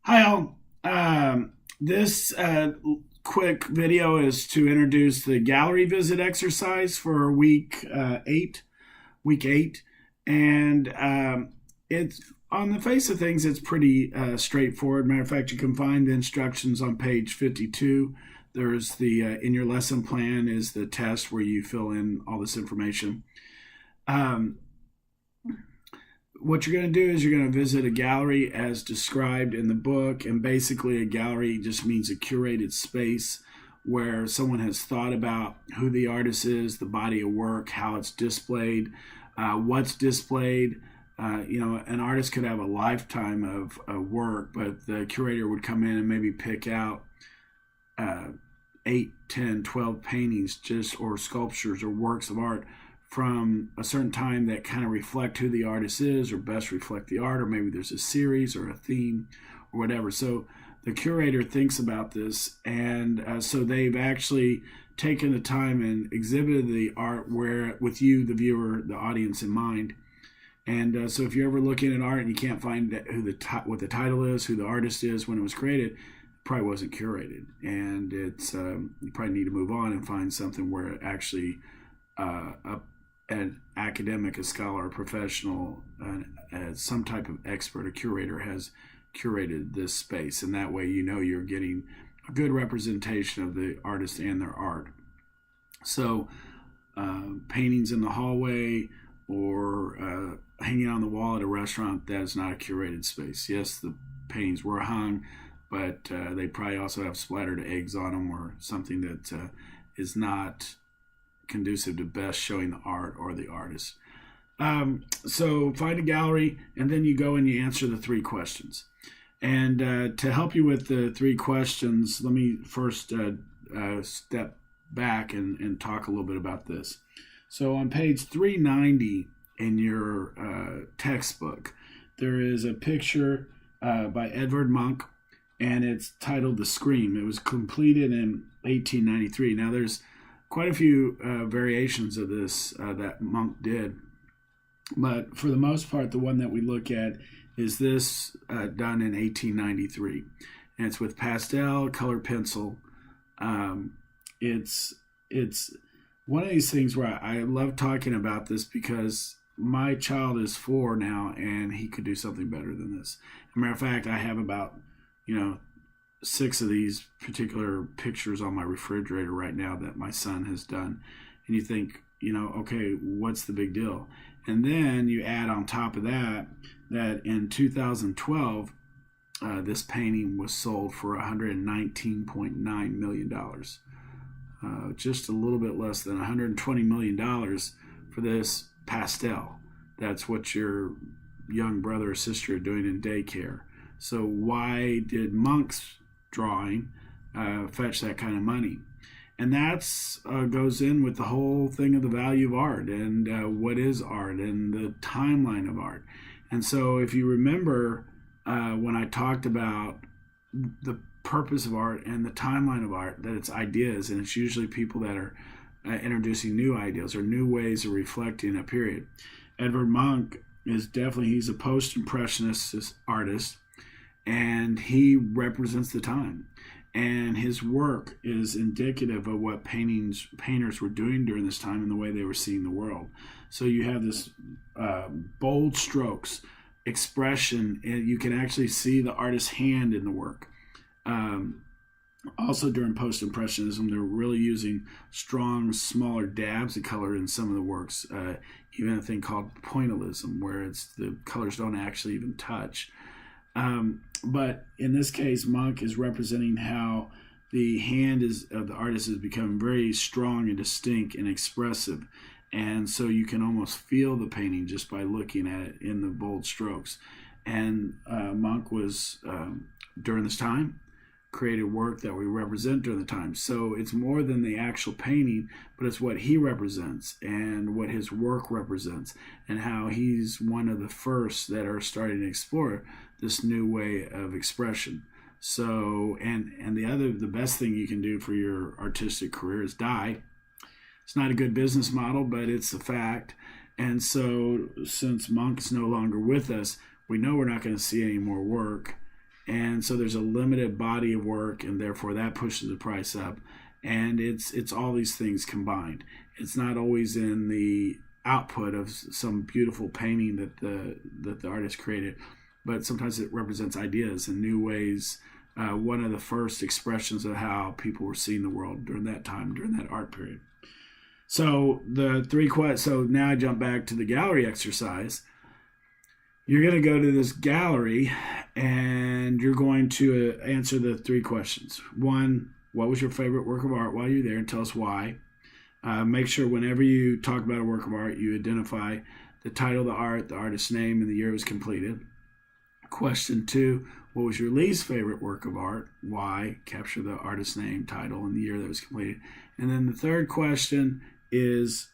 Hi, all. This quick video is to introduce the gallery visit exercise for eight. Week eight, and it's on the face of things, it's pretty straightforward. Matter of fact, you can find the instructions on page 52. There's the in your lesson plan is the test where you fill in all this information. Um, what you're going to do is you're going to visit a gallery as described in the book. And basically, a gallery just means a curated space where someone has thought about who the artist is, the body of work, how it's displayed, what's displayed. An artist could have a lifetime of work, but the curator would come in and maybe pick out 8, 10, 12 paintings just or sculptures or works of art from a certain time that kind of reflect who the artist is or best reflect the art, or maybe there's a series or a theme or whatever. So the curator thinks about this, and so they've actually taken the time and exhibited the art where with you, the viewer, the audience in mind. And so if you're ever looking at art and you can't find what the title is, who the artist is, when it was created, it probably wasn't curated, and it's you probably need to move on and find something where it actually an academic, a scholar, a professional, some type of expert, a curator has curated this space, and that way you know you're getting a good representation of the artist and their art. So paintings in the hallway or hanging on the wall at a restaurant, that's not a curated space. Yes, the paintings were hung, but they probably also have splattered eggs on them or something that is not conducive to best showing the art or the artist. So find a gallery, and then you go and you answer the 3 questions. And to help you with the 3 questions, let me first step back and talk a little bit about this. So on page 390 in your textbook, there is a picture by Edvard Munch, and it's titled The Scream. It was completed in 1893. Now there's quite a few variations of this that Munch did, but for the most part, the one that we look at is this done in 1893, and it's with pastel color pencil. It's one of these things where I love talking about this because my child is 4 now, and he could do something better than this. As a matter of fact, I have about 6 of these particular pictures on my refrigerator right now that my son has done. And you think, okay, what's the big deal? And then you add on top of that in 2012, this painting was sold for $119.9 million. Just a little bit less than $120 million for this pastel. That's what your young brother or sister are doing in daycare. So why did Munch's drawing fetch that kind of money? And that's goes in with the whole thing of the value of art and what is art and the timeline of art. And so if you remember when I talked about the purpose of art and the timeline of art, that it's ideas, and it's usually people that are introducing new ideas or new ways of reflecting a period. Edvard Munch he's a post-impressionist artist, and he represents the time, and his work is indicative of what painters were doing during this time and the way they were seeing the world. So you have this bold strokes, expression, and you can actually see the artist's hand in the work. Also during post-impressionism, they're really using strong, smaller dabs of color in some of the works, even a thing called pointillism, where the colors don't actually even touch. But in this case, Munch is representing how the hand of the artist has become very strong and distinct and expressive. And so you can almost feel the painting just by looking at it in the bold strokes. And Munch was, during this time, created work that we represent during the time. So it's more than the actual painting, but it's what he represents and what his work represents, and how he's one of the first that are starting to explore this new way of expression. So, and the best thing you can do for your artistic career is die. It's not a good business model, but it's a fact. And so since Munch's no longer with us, we know we're not going to see any more work. And so there's a limited body of work, and therefore that pushes the price up. And it's all these things combined. It's not always in the output of some beautiful painting that the artist created, but sometimes it represents ideas and new ways. One of the first expressions of how people were seeing the world during that time, during that art period. So so now I jump back to the gallery exercise. You're going to go to this gallery and you're going to answer the 3 questions. 1, what was your favorite work of art while you're there, and tell us why. Make sure whenever you talk about a work of art, you identify the title of the art, the artist's name, and the year it was completed. Question 2, what was your least favorite work of art? Why? Capture the artist's name, title, and the year that was completed. And then the 3rd question is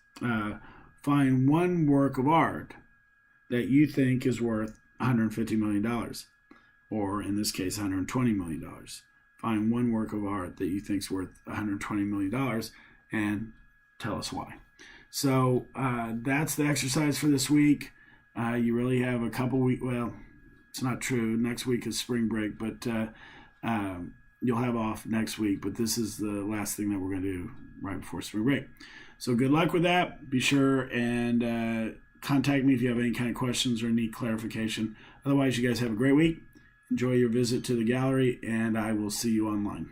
find one work of art that you think is worth $150 million, or in this case, $120 million. Find one work of art that you think is worth $120 million and tell us why. So that's the exercise for this week. You really have a couple weeks. Well, it's not true. Next week is spring break, but you'll have off next week. But this is the last thing that we're going to do right before spring break. So good luck with that. Be sure and contact me if you have any kind of questions or need clarification. Otherwise, you guys have a great week. Enjoy your visit to the gallery, and I will see you online.